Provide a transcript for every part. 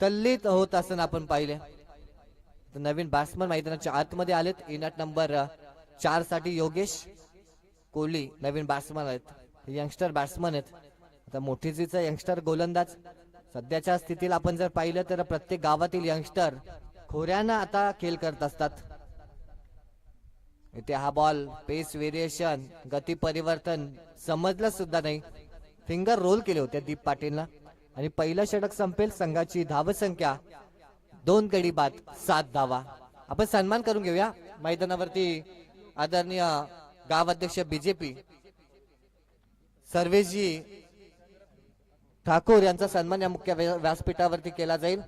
तल्लीत होत असताना आपण पाहिले. नवीन बॅट्समन मैदानाच्या आतमध्ये आलेत. इनॅट नंबर 4 साठी योगेश कोहली नवीन बॅट्समन आहेत. यंगस्टर बॅट्समन आहेत. आता मोठीजीचा यंगस्टर गोलंदाज. सध्याच्या स्थितीला आपण जर पाहिलं तर प्रत्येक गावातील यंगस्टर खोऱ्यानं आता खेळ करत असतात. इथे हा बॉल पेस व्हेरिएशन गती परिवर्तन समजलं सुद्धा नाही. फिंगर रोल केले होते दीप पाटीलला. आणि पहिलं षटक संपेल. संघाची धावसंख्या 2 गडी बाद 7 धावा. आपण सन्मान करून घेऊया मैदानावरती आदरणीय गाव अध्यक्ष बीजेपी सर्वेशजी ठाकूर यांचा सन्मान या मुख्य व्यासपीठावरती केला जाईल.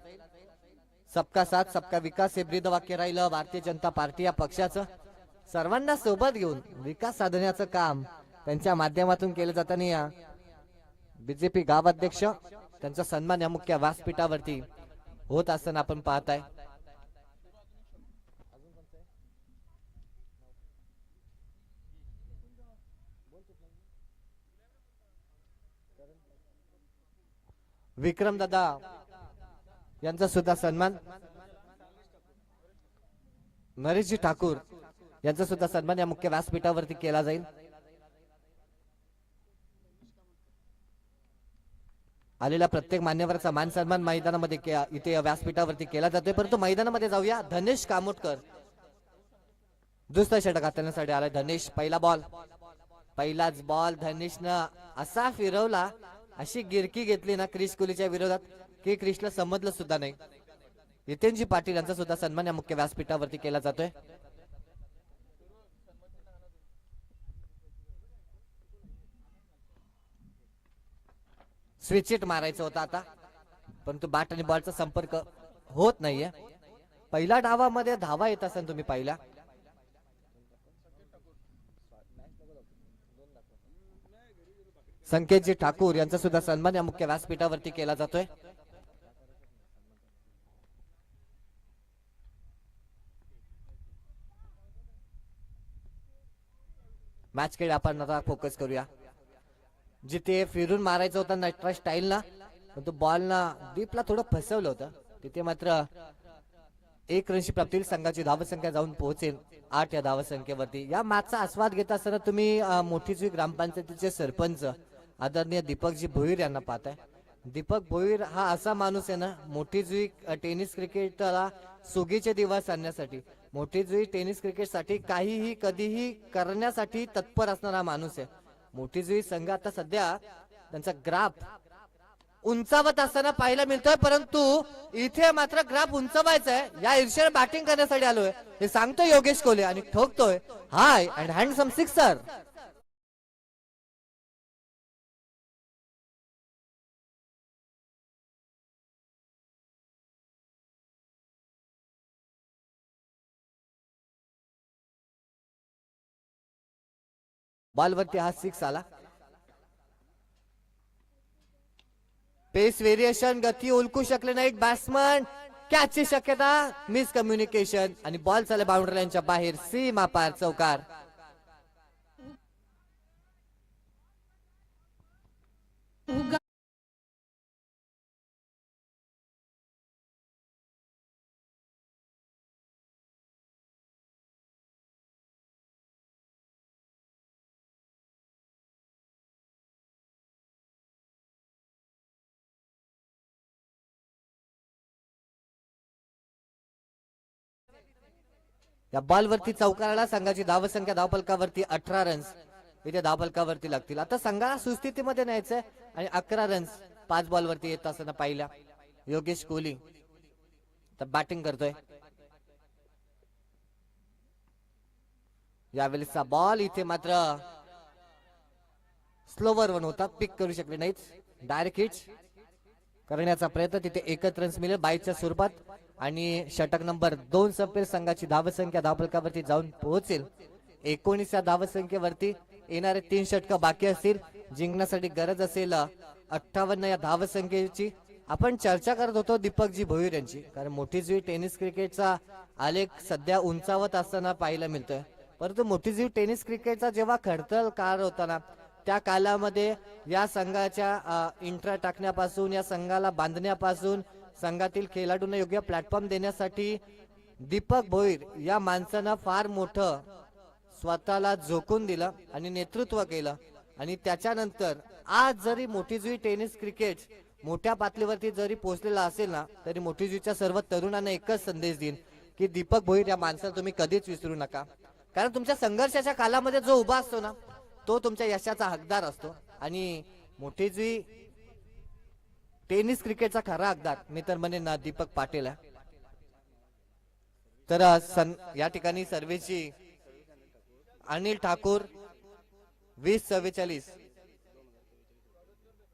सबका साथ सबका विकास हे ब्रीद वाक्य राहिलं भारतीय जनता पार्टी या पक्षाचं. सर्वांना सोबत घेऊन विकास साधण्याचं काम त्यांच्या माध्यमातून केलं जाताना बीजेपी गाव अध्यक्ष त्यांचा सन्मान या मुख्य व्यासपीठावरती होत असताना आपण पाहताय. विक्रम दादा यांचा सुद्धा सन्मान. नरेशजी ठाकूर यांचा सुद्धा सन्मान या मुख्य व्यासपीठावरती केला जाईल. आलेला प्रत्येक मान्यवराचा मान सन्मान मैदानामध्ये इथे व्यासपीठावरती केला जातोय. परंतु मैदानामध्ये जाऊया. धनेश कामोटकर दुसरा षटक हाताळण्यासाठी आलाय. धनेश पहिला बॉल. पहिलाच बॉल धनेशनं असा फिरवला, अशी गिरकी घेतली ना क्रिश कोहलीच्या विरोधात की क्रिशला समजलं सुद्धा नाही. नितेनजी पाटील यांचा सुद्धा सन्मान या मुख्य व्यासपीठावरती केला जातोय. स्विच हिट मारायचं होतं आता, परंतु बॅट आणि बॉलचा संपर्क होत नाहीये. पहिल्या डावामध्ये धावा येत असेल तुम्ही पाहिला. संकेतजी ठाकूर यांचा सुद्धा सन्मान या मुख्य व्यासपीठावरती केला जातोय. मॅच खेळ आपण आता फोकस करूया. जिथे फिरून मारायचं होतं नटराज स्टाईल ना, पण तो बॉल ना दीपला थोडं फसवलं होतं. तिथे मात्र 1 रनची प्राप्ती. संघाची धावसंख्या जाऊन पोहोचेल 8 या धावसंख्येवरती. या मॅचचा आस्वाद घेत असताना तुम्ही मोठीजी ग्रामपंचायतीचे सरपंच आदरणीय दीपकजी भोईर यांना पाहताय. दीपक भोईर हा असा माणूस आहे ना, मोठीजी टेनिस क्रिकेटला सुगीचे दिवस आणण्यासाठी, मोठीजी टेनिस क्रिकेटसाठी काहीही कधीही करण्यासाठी तत्पर असणारा माणूस आहे. मोठीजी संघ आता सध्या त्यांचा ग्राफ उंचावत असताना पाहायला मिळतोय, परंतु इथे मात्र ग्राफ उंचवायचा आहे. या ईर्ष्याने बॅटिंग करण्यासाठी आलोय हे सांगतोय योगेश कोहली आणि ठोकतोय हाय अँड हँडसम सिक्सर. बॉलवरती हा 6 आला. पेस व्हेरिएशन गती ओळखू शकले नाही बॅट्समन. कॅचची शक्यता, मिस कम्युनिकेशन आणि बॉल चालला बाउंड्री लाईनच्या बाहेर. सीमा पार चौकार. या बॉलवरती चौकाराला संघाची धावसंख्या धावफलकावरती 18 रन्स इथे धावफलकावरती लागतील. आता संघाला सुस्थितीमध्ये न्यायचंय आणि 11 रन्स 5 बॉलवरती येत असताना पाहिला. योगेश कोहली तर बॅटिंग करतोय. यावेळेसचा बॉल इथे मात्र स्लोवर वन होता, पिक करू शकले नाहीत. डायरेक्ट हिट्स करण्याचा प्रयत्न, तिथे 1 रन्स मिळेल 22च्या स्वरूपात आणि षटक नंबर 2 संपेल. संघाची धावसंख्या धावफलकावरती जाऊन पोहोचेल 19 या धावसंख्येवरती. येणारे 3 षटक बाकी असतील. जिंकण्यासाठी गरज असेल 58 या धावसंख्येची. आपण चर्चा करत होतो दीपकजी भोईर यांची, कारण मोठीजी टेनिस क्रिकेटचा आलेख सध्या उंचावत असताना पाहायला मिळतोय. परंतु मोठीजी टेनिस क्रिकेटचा जेव्हा खडतर काळ होता ना, त्या कालामध्ये या संघाच्या इंट्रा टाकण्यापासून, या संघाला बांधण्यापासून संघातील खेळाडूंना योग्य प्लॅटफॉर्म देण्यासाठी दीपक भोईर या माणसानं फार मोठं स्वतःला झोकून दिलं आणि नेतृत्व केलं. आणि त्याच्यानंतर आज जरी मोठीजुई टेनिस क्रिकेट मोठ्या पातळीवरती जरी पोहोचलेला असेल ना, तरी मोठीजुईच्या सर्व तरुणांना एकच संदेश देईन की दीपक भोईर या माणसाला तुम्ही कधीच विसरू नका. कारण तुमच्या संघर्षाच्या कालामध्ये जो उभा असतो ना, तो तुमच्या यशाचा हकदार असतो. आणि मोठीजुई टेनिस क्रिकेटचा खरा हकदार मी तर म्हणेन ना दीपक पाटील आहे. तर या ठिकाणी सर्वेची अनिल ठाकूर 2044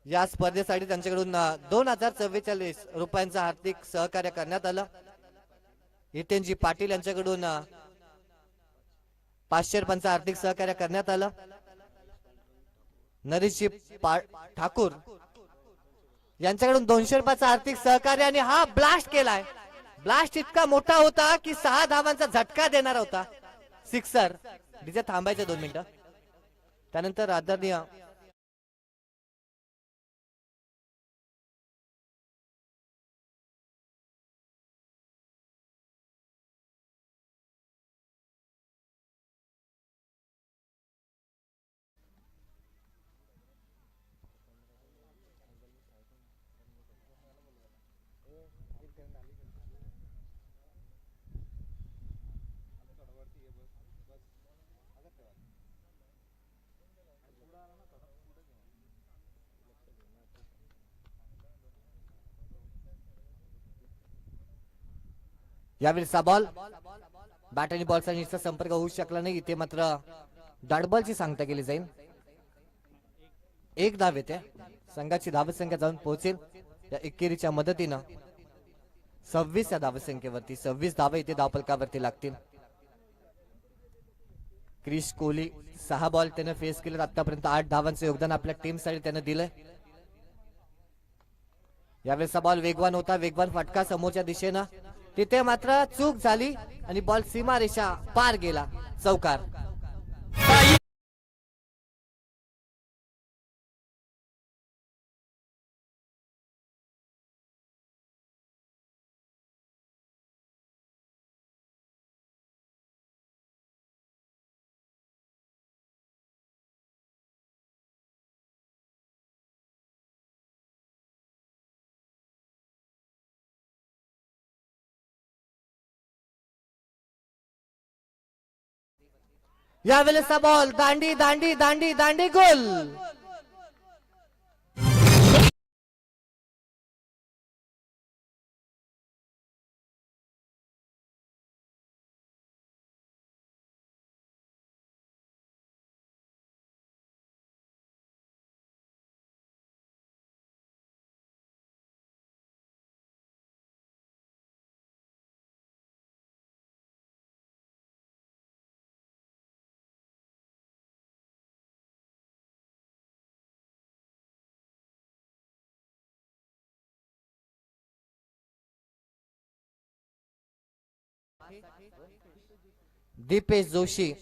या स्पर्धेसाठी त्यांच्याकडून 2044 रुपयांचं आर्थिक सहकार्य करण्यात आलं. हितेनजी पाटील यांच्याकडून 500 रुपयांचं आर्थिक सहकार्य करण्यात आलं. नरेशजी ठाकूर यांच्याकडून 200 रुपयाचं आर्थिक सहकार्य. आणि हा ब्लास्ट केलाय. ब्लास्ट इतका मोठा होता की 6 धावांचा झटका देणारा होता. सिक्सर. तिथे थांबायचं 2 मिनिटं. त्यानंतर आदरणीय यावेळी बॉल बॅट आणि बॉलचा नीटचा संपर्क होऊ शकला नाही. इथे मात्र डॉटबॉलची सांगता केली जाईल. 1 धाव येते. संघाची धावसंख्या जाऊन पोहोचेल या एकेरीच्या मदतीनं 26 या धावसंख्येवरती. 26 धावा इथे धावफलकावरती लागतील. क्रिस कोहली 6 बॉल त्यानं फेस केले. आतापर्यंत 8 धावांचं योगदान आपल्या टीमसाठी त्यानं दिलंय. यावेळेचा बॉल वेगवान होता. वेगवान फटका समोरच्या दिशेनं. तिथे मात्र चूक झाली आणि बॉल सीमारेषा पार गेला. चौकार. यावेळेचा बॉल दांडी दांडी दांडी दांडी गोल. दीपेश जोशी.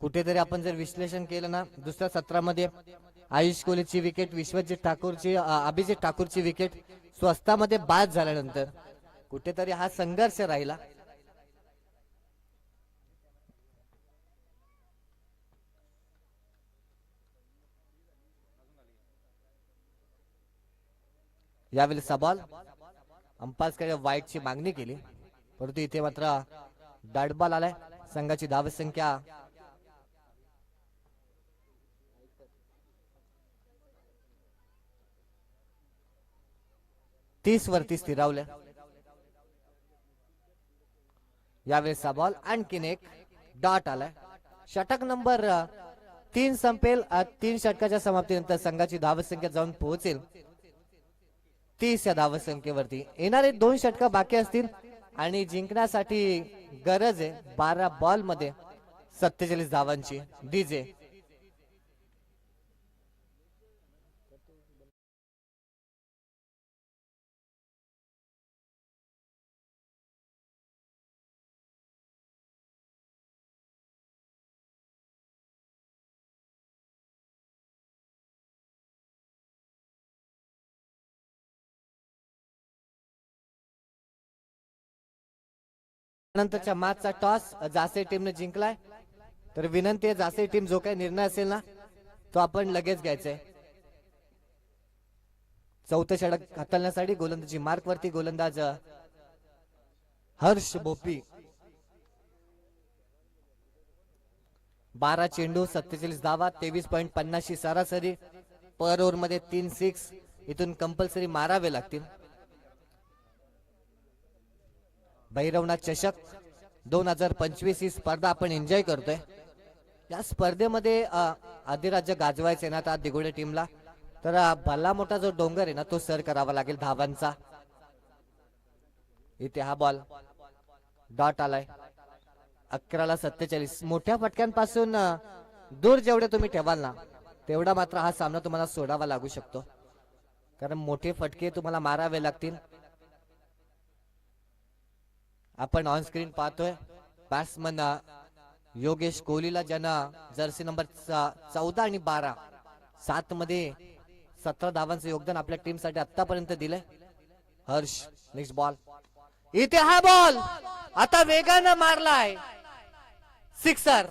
कुठेतरी आपण जर विश्लेषण केलं ना, दुसऱ्या सत्रामध्ये आयुष कोहलीची विकेट, विश्वजित ठाकूरची अभिजित ठाकूरची विकेट स्वस्तामध्ये बाद झाल्यानंतर कुठेतरी हा संघर्ष राहिला. यावेळी बॉल अंपायरकडे वाईटची मागणी केली, परंतु इथे मात्र डॉट बॉल आलाय. संघाची धावसंख्या 30 वरती स्थिरावल्या. यावेळेचा बॉल आणखीन एक डॉट आलाय. षटक नंबर 3 संपेल. 3 षटकाच्या समाप्तीनंतर संघाची धावसंख्या जाऊन पोहोचेल 30 या धावसंख्येवरती. येणारे 2 षटक बाकी असतील आणि जिंकण्यासाठी गरज आहे 12 बॉल मध्ये 47 धावांची. डीजे त्यानंतरच्या मॅचचा टॉस जासे टीमने जिंकलाय. तर विनंती आहे जासे टीम जो काही निर्णय असेल ना तो आपण लगेच घ्यायचा. चौथं षटक हाताळण्यासाठी गोलंदाजी मार्क वरती गोलंदाज हर्ष बोपी. 12 चेंडू 47 धावा 23.50 सरासरी. पर ओव्हर मध्ये 3 6 इथून कंपल्सरी मारावे लागतील. भैरवनाथ चषक 2025 ही स्पर्धा आपण एन्जॉय करतोय. या स्पर्धेमध्ये अधिराज्य गाजवायचे ना आता दिगोडे टीमला तर भला मोठा जो डोंगर आहे ना तो सर करावा लागेल धावांचा. इथे हा बॉल डॉट आलाय. 11 47. मोठ्या फटक्यांपासून दूर जेवढे तुम्ही ठेवाल ना तेवढा मात्र हा सामना तुम्हाला सोडावा लागू शकतो, कारण मोठे फटके तुम्हाला मारावे लागतील. आपण ऑन स्क्रीन पाहतोय बॅट्समन योगेश कोहलीला ज्यांना जर्सी नंबर 14 आणि 12 7 मध्ये 17 धावांचं योगदान आपल्या टीम साठी आतापर्यंत दिलंय. Harsh next ball. इथे हा बॉल आता वेगानं मारलाय. सिक्सर.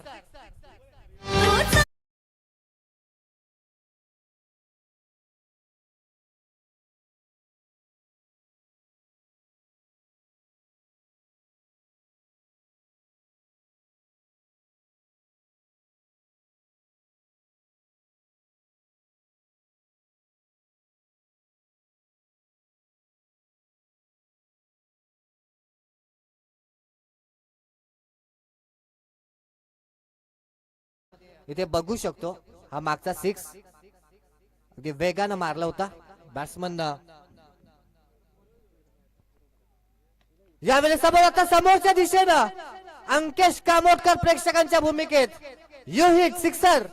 इथे बघू शकतो हा मागचा 6 अगदी वेगानं मारला होता बॅट्समन. यावेळी समोर आता समोरच्या दिशेनं अंकेश कामोडकर प्रेक्षकांच्या भूमिकेत. You hit sixer.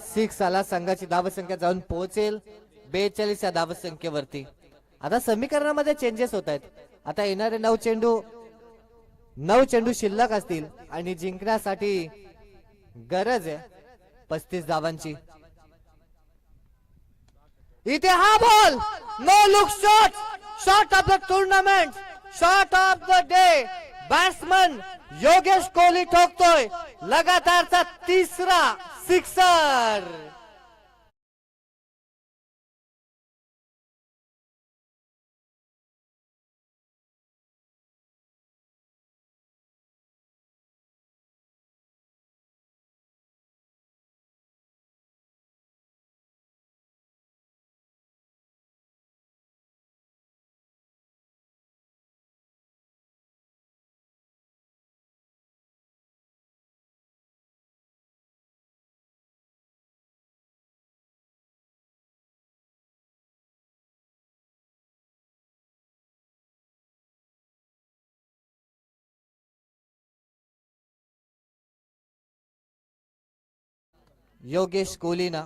सिक्स आला. संघाची धावसंख्या जाऊन पोहोचेल 42 या धावसंख्येवरती. आता समीकरणामध्ये चेंजेस होत आहेत. आता येणारे 9 चेंडू शिल्लक असतील आणि जिंकण्यासाठी गरज आहे 35 धावांची. इथे हा ball no look shot. Shot of the tournament, shot of the day. Batsman Yogesh Kohli ठोकतोय लगातारचा तिसरा सिक्सर. योगेश कोहलीना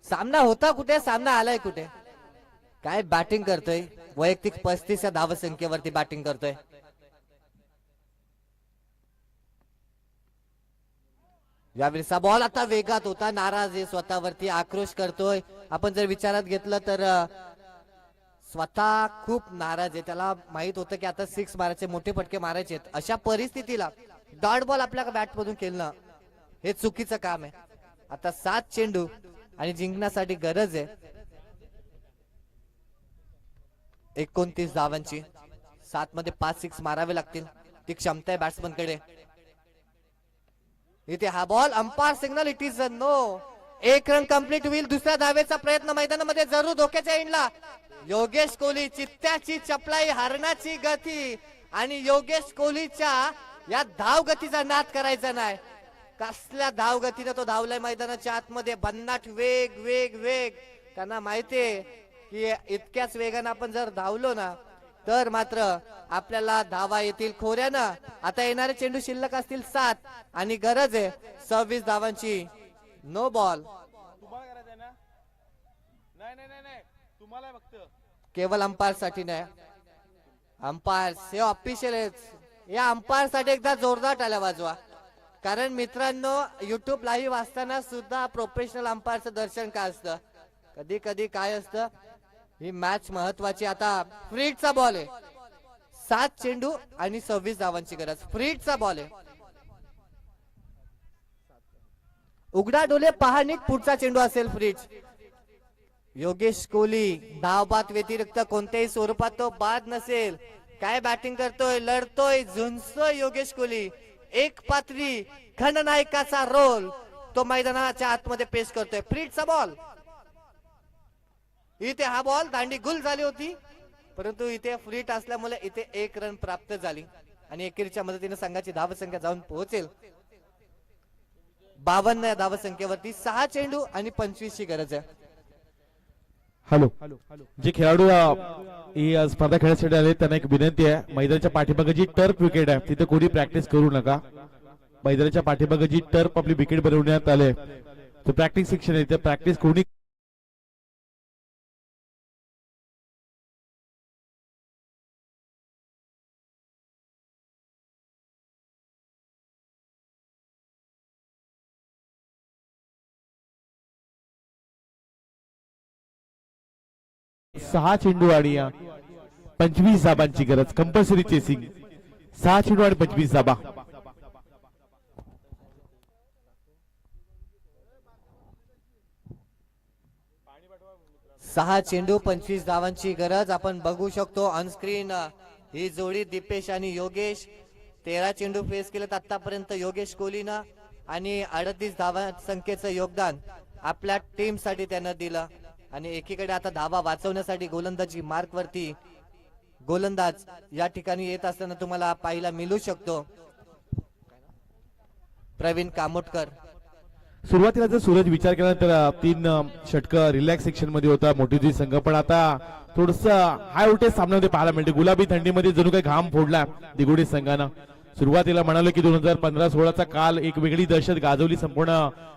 सामना होता कुठे, सामना आलाय कुठे. काय बॅटिंग करतोय. वैयक्तिक 35 या धावसंख्येवरती बॅटिंग करतोय. यावेळीचा बॉल आता वेगात होता. नाराज आहे स्वतःवरती, आक्रोश करतोय. आपण जर विचारात घेतलं तर स्वतः खूप नाराज आहे. त्याला माहित होतं की आता 6 मारायचे, मोठे फटके मारायचे. अशा परिस्थितीला डॉट बॉल आपल्या बॅट मधून खेळणं हे चुकीचं काम आहे. आता 7 चेंडू आणि जिंकण्यासाठी गरज आहे 29 धावांची. 7 मध्ये 5 6 मारावे लागतील. ती क्षमता आहे बॅट्समन कडे. इथे हा ball umpire signal, it is a no. एक रन कंप्लीट होईल. दुसऱ्या धावेचा प्रयत्न मैदानामध्ये जरूर धोक्याच्या एंडला. योगेश कोहली चित्त्याची चपलाई, हरणाची गती आणि योगेश कोहलीच्या या धाव गतीचा नाद करायचा नाही. कसल्या धाव गतीने तो धावलाय मैदानाच्या आतमध्ये. भन्नाट वेग वेग वेग. त्यांना माहितीये की इतक्याच वेगाने आपण जर धावलो ना तर मात्र आपल्याला धावा येतील खोऱ्यानं. आता येणारे चेंडू शिल्लक असतील 7 आणि गरज आहे 26 धावांची. No ball. केवळ अंपायर साठी नाही, अंपायर हे ऑफिशियल आहेत, या अंपायर साठी एकदा जोरदार टाळ्या वाजवा. कारण मित्रांनो, युट्यूब लाईव्ह असताना सुद्धा प्रोफेशनल अंपायरचं दर्शन काय असतं, कधी कधी काय असतं. ही मॅच महत्वाची. आता फ्रीडचा बॉल आहे, 7 चेंडू आणि 26 धावांची गरज. फ्रीडचा बॉल आहे, उघडा डोले पहा नीट, पुढचा चेंडू असेल फ्रीड. योगेश कोहली धावबाद व्यतिरिक्त कोणत्याही स्वरूपात तो बाद नसेल. काय बॅटिंग करतोय, लढतोय, झुंजतोय योगेश कोहली. एक पात्री खलनायकाचा रोल तो मैदानाच्या आतमध्ये पेश करतोय. फ्रीडचा बॉल, इथे हा बॉल दांडी गुल झाली होती, परंतु इथे फ्रीट असल्यामुळे इथे 1 रन प्राप्त झाली आणि एकेरीच्या मदतीने संघाची धावसंख्या जाऊन पोहोचेल 52 या धावसंख्येवरती. 6 चेंडू आणि 25 ची गरज आहे. हॅलो, जे खेळाडू ही स्पर्धा खेळण्यासाठी आले त्यांना एक विनंती आहे, मैदानाच्या पाठीमागे जी टर्फ विकेट आहे तिथे कोणी प्रॅक्टिस करू नका. मैदानाच्या पाठीमागे जी टर्फ आपली विकेट बनवण्यात आले तो प्रॅक्टिस सेक्शन आहे, ते प्रॅक्टिस कोणी 6 चेंडू आणि 25 धाबांची गरज. कंपल्सरी चेसिंग, 6 चेंडू आणि 25 धाबा. 6 चेंडू 25 धावांची गरज. आपण बघू शकतो ऑनस्क्रीन ही जोडी दीपेश आणि योगेश. 13 चेंडू फेस केलेत आतापर्यंत योगेश कोहलीनं आणि 38 धावा संख्येचं योगदान आपल्या टीम साठी त्यानं दिलं. आणि एकीकडे आता धावा वाचवण्यासाठी गोलंदाजी मार्क वरती गोलंदाज या ठिकाणी येत असताना तुम्हाला पाहायला मिळू शकतो प्रवीण कामोटकर. सुरुवातीला जर सूरज विचार केला तर 3 षटक रिलॅक्स सेक्शन मध्ये होता मोठीजी संघ, पण आता थोडस हाय व्होल्टेज सामन्यामध्ये पाहायला मिळते. गुलाबी थंडीमध्ये जणू काही घाम फोडला दिघोडी संघानं. सुरुवातीला म्हणालो की 2015-16चा काल एक वेगळी दहशत गाजवली संपूर्ण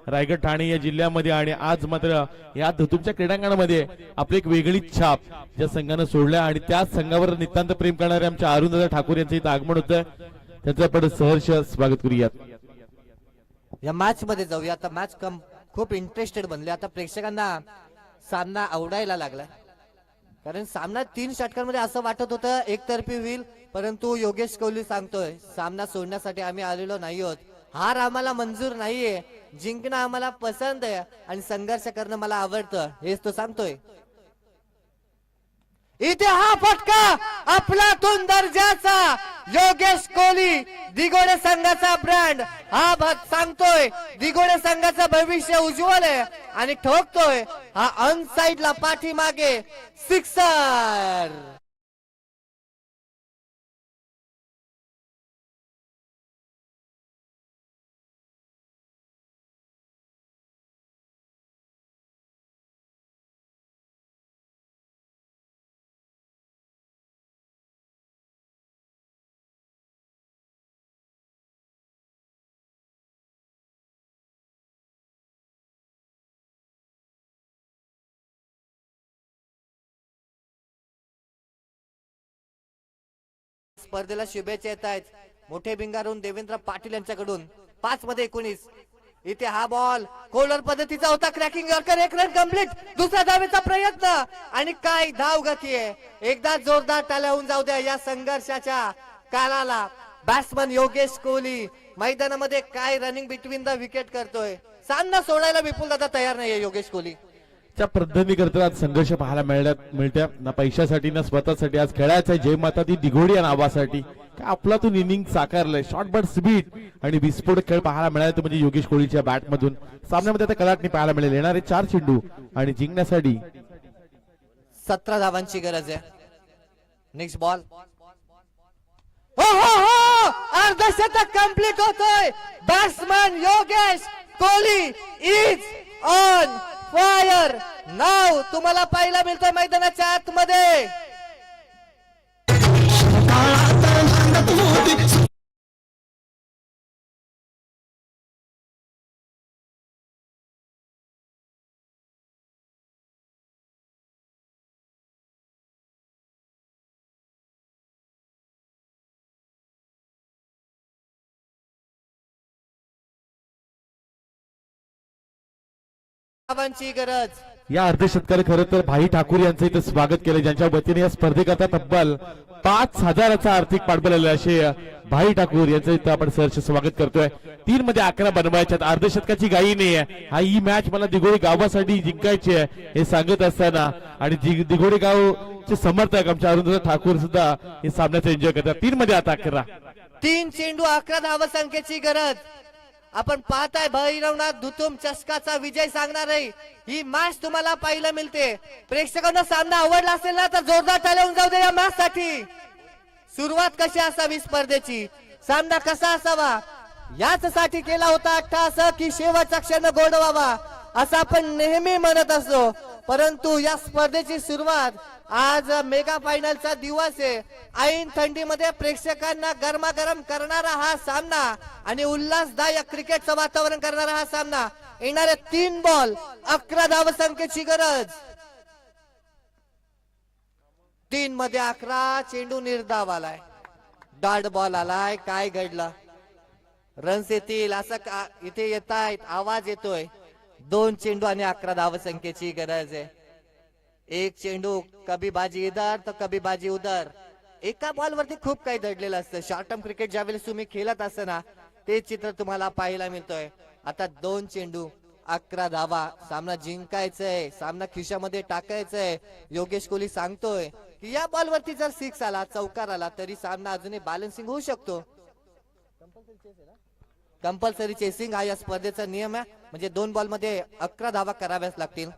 रायगड ठाणे या जिल्ह्यामध्ये, आणि आज मात्र या धुतुमच्या क्रीडांगणामध्ये आपली एक वेगळी छाप ज्या संघानं सोडल्या आणि त्याच संघावर नितांत प्रेम करणारे आमच्या अरुणदादा ठाकूर यांचं इथं आगमन होतं. त्यांचं आपण सहर्ष स्वागत करूयात. या मॅच मध्ये जाऊया. आता मॅच खूप इंटरेस्टेड बनले. आता प्रेक्षकांना सामना आवडायला लागला, कारण सामना 3 षटकांमध्ये असं वाटत होतं एकतर्फी होईल, परंतु योगेश कोहली सांगतोय सामना सोडण्यासाठी आम्ही आलेलो नाही आहोत. हार आम्हाला मंजूर नाहीये, जिंकणं आम्हाला पसंत आहे आणि संघर्ष करणं मला आवडतं, हेच तो सांगतोय. इथे हा फटका अफलातून दर्जाचा योगेश कोहली दिघोडे संघाचा ब्रँड हा सांगतोय दिघोडे संघाचं भविष्य उज्ज्वल आहे आणि ठोकतोय हा ऑन साइडला पाठीमागे सिक्सर. स्पर्धेला शुभेच्छा येत आहेत मोठे भिंगारून देवेंद्र पाटील यांच्याकडून. 5 मध्ये 19. इथे हा बॉल कोलर पद्धतीचा होता, क्रॅकिंग यॉर्कर. 1 run complete. दुसऱ्या धावेचा प्रयत्न आणि काय धाव गती आहे. एकदा जोरदार टाळ्या होऊन जाऊ द्या या संघर्षाच्या कालाला. बॅट्समन योगेश कोहली मैदानामध्ये काय रनिंग बिटवीन द विकेट करतोय. सामना सोडायला विपुल दादा तयार नाहीये योगेश कोहली. त्या पद्धती करता आज संघर्ष पाहायला मिळत्या ना पैशासाठी ना स्वतःसाठी. आज खेळायचा जय माता दी दिघोडी या नावासाठी. काय आपलातून इनिंग साकारलंय. शॉर्ट बट स्पीड आणि विस्फोटक खेळ पाहायला मिळाला म्हणजे योगेश कोहलीच्या बॅट मधून. सामन्यामध्ये आता कलाटणी पाहायला मिळेल. येणारे 4 चेंडू आणि जिंकण्यासाठी 17 धावांची गरज आहे. Next ball. हो हो हो, अर्धशतक कंप्लीट होतोय. Batsman Yogesh Kohli is on fire नाव तुम्हाला पाहायला मिळतोय मैदानाच्या आतमध्ये. धावांची गरज. या अर्धशतकाला खरं तर भाई ठाकूर यांचं इथं स्वागत केलं, ज्यांच्या वतीने या स्पर्धेकरता तब्बल 5,000चा आर्थिक पाठबळ आले असे भाई ठाकूर यांचं इथं आपण सहर्ष स्वागत करतोय. 3 मध्ये 11 बनवायच्यात. अर्धशतकाची गाई नाही हा ही मॅच मला दिघोडी गावासाठी जिंकायची आहे हे सांगत असताना आणि दिघोडी गावचे समर्थक आमच्या अरुणदादा ठाकूर सुद्धा हे सामन्याचं एन्जॉय करतात. 3 मध्ये आता 11. 3 चेंडू 11 धावा संख्येची गरज. आपण पाहताय भैरवनाथ धुतुम चषकाचा विजय सांगणार आहे. ही मॅच तुम्हाला पाहायला मिळते. प्रेक्षकांना सामना आवडला असेल ना तर जोरदार टाळ्या होऊन जाऊ दे या मॅच साठी. सुरुवात कशी असावी स्पर्धेची, सामना कसा असावा याच साठी केला होता अट्टास की शेवटचा क्षण गोड व्हावा असं आपण नेहमी म्हणत असतो. परंतु या स्पर्धेची सुरुवात आज मेगा फायनलचा दिवस आहे. ऐन थंडीमध्ये प्रेक्षकांना गरमागरम करणारा हा सामना आणि उल्हासदायक क्रिकेटचं वातावरण करणारा हा सामना. येणारे 3 बॉल 11 धावसंख्येची गरज. 3 मध्ये 11. चेंडू निर्धाव आलाय, डॉट बॉल आलाय. काय घडलं, रन्स येतील असं इथे येत आहेत, आवाज येतोय. 2 चेंडू आणि 11 धावसंख्येची गरज आहे. एक चेंडू कभी बाजी इधर तर कभी बाजी उधर. एका बॉल वरती खूप काही दडलेलं असतं. शॉर्ट टर्म क्रिकेट ज्यावेळेस तुम्ही खेळत असताना ते चित्र तुम्हाला पाहायला मिळतोय. आता 2 चेंडू 11 धावा. सामना जिंकायचंय, सामना खिशामध्ये टाकायचंय. योगेश कोहली सांगतोय की या बॉल वरती जर 6 आला, चौकार आला तरी सामना अजूनही बॅलन्सिंग होऊ शकतो. कंपल्सरी चेसिंग हा या स्पर्धेचा नियम आहे. म्हणजे 2 बॉल मध्ये 11 धावा कराव्याच लागतील.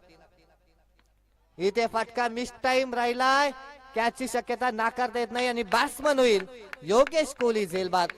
इथे फटका मिस टाइम राहिलाय. कॅचची शक्यता नाकारता येत नाही आणि बॅट्समन होईल योगेश कोहली झेलबाद.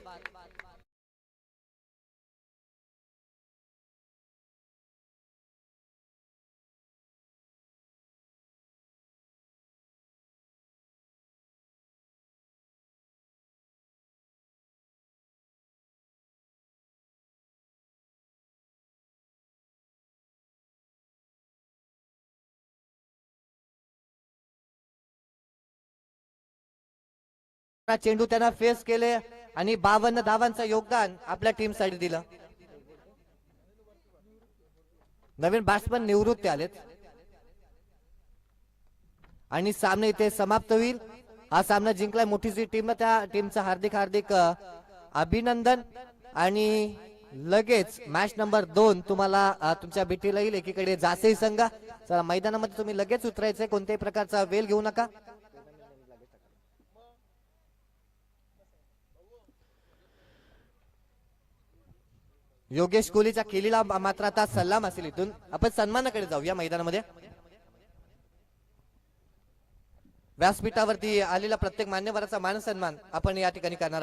चेंडू त्यांना फेस केले आणि 52 धावांचं योगदान आपल्या टीम साठी दिलं. नवीन बॅट्समन निवृत्ती आलेत आणि सामना इथे समाप्त होईल. हा सामना जिंकलाय मोठी जी टीम, त्या टीमचं हार्दिक हार्दिक अभिनंदन. आणि लगेच मॅच नंबर 2 तुम्हाला तुमच्या भेटीला येईल. एकीकडे जासे संघ. चला मैदानामध्ये तुम्ही लगेच उतरायचंय, कोणत्याही प्रकारचा वेळ घेऊ नका. योगेश कोहलीच्या केलीला मात्र आता सलाम असेल. इथून आपण सन्मानाकडे जाऊया मैदानामध्ये. व्यासपीठावरती आलेला प्रत्येक मान्यवराचा मान सन्मान आपण या ठिकाणी करणार आहोत.